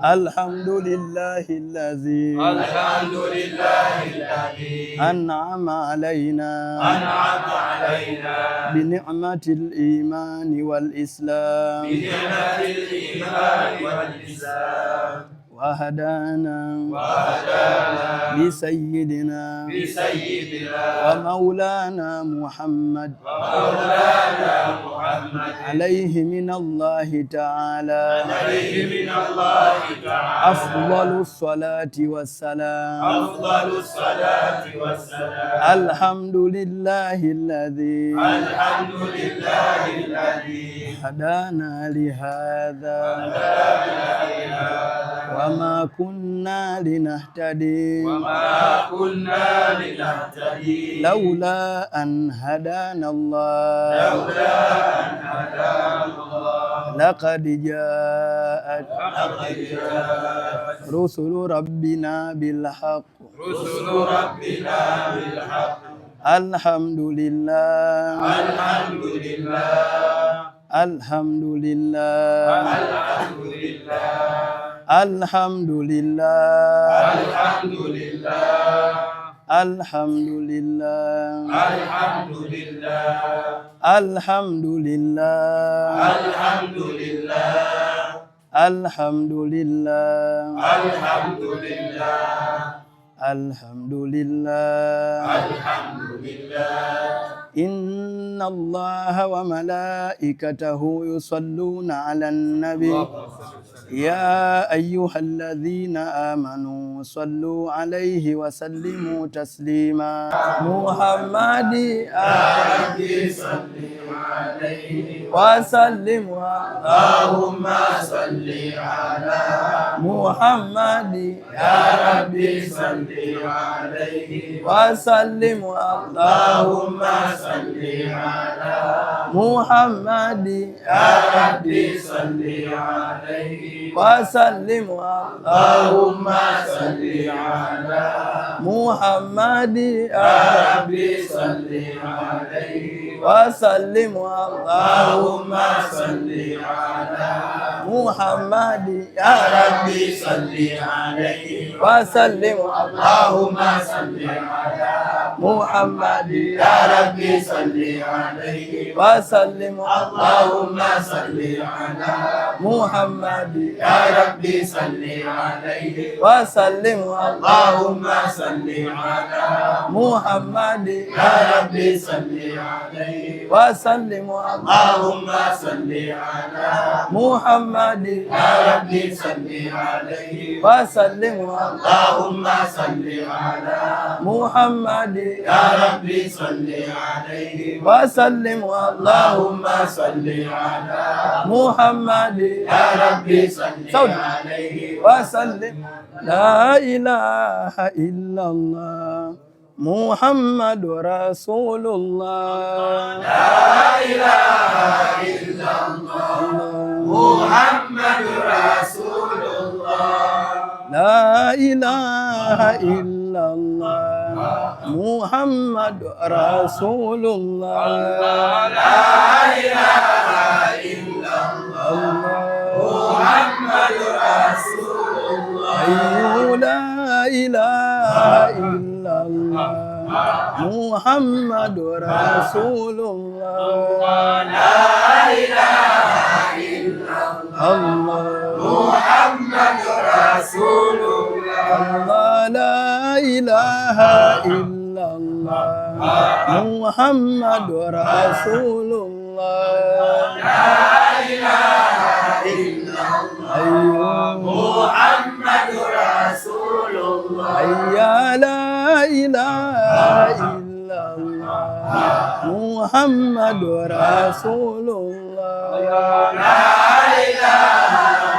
الحمد لله الذي أنعم علينا بنعمة الإيمان والإسلام وهدانا لسيدنا ومولانا محمد عليه من الله تعالى أفضل الصلاة والسلام الحمد لله الذي هدانا لهذا وما كنا لنهتدي لولا أن هدانا الله لقد جاءت رسل ربنا بالحق الحمد لله الحمد لله الحمد لله الحمد لله الحمد لله الحمد لله الحمد لله إن الله وملائكته يصلون على النبي يا أيها الذين آمنوا صلوا عليه وسلموا تسليما محمد ربي صل عليه وسلم اللهم صل على محمد يا ربي صل عليه وسلم اللهم صل على محمد يا ربي صل عليه وسلم اللهم صل على محمد يا ربي صل عليه وسلم اللهم صل على محمد يا ربي صل عليه وسلم اللهم صل على محمد يا ربي صل عليه وسلم اللهم صل على محمد يا ربي صل عليه وسلم اللهم صل على محمد يا ربي صل عليه وسلم اللهم صل على محمد يا ربي صل عليه وسلم اللهم صل على محمد يا ربي صل عليه وسلم اللهم صل على محمد يا ربي صل عليه وسلم لا إله إلا الله محمد رسول الله لا إله إلا الله محمد رسول الله لا إله إلا الله محمد رسول الله لا إله إلا الله محمد رسول الله لا إله إلا الله محمد رسول الله لا إله إلا الله محمد رسول الله لا إله إلا الله محمد رسول الله لا إله إلا الله محمد رسول الله يا لا إله إلا الله محمد رسول الله لا إله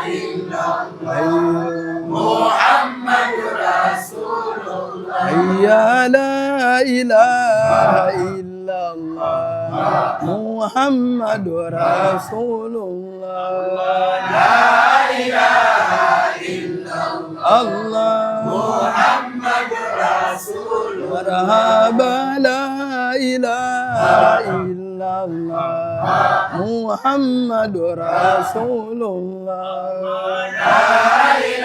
إلا الله محمد رسول الله يا لا إله إلا الله محمد رسول الله لا إله إلا الله محمد رسول الله مرحبا لا إله إلا الله محمد رسول الله لا إله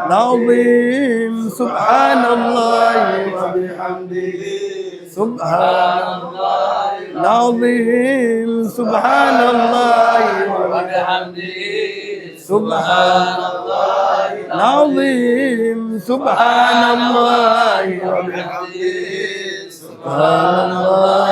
العظيم سبحان الله وبحمده سبحان الله العظيم سبحان الله وبحمده سبحان الله العظيم سبحان الله وبحمده سبحان الله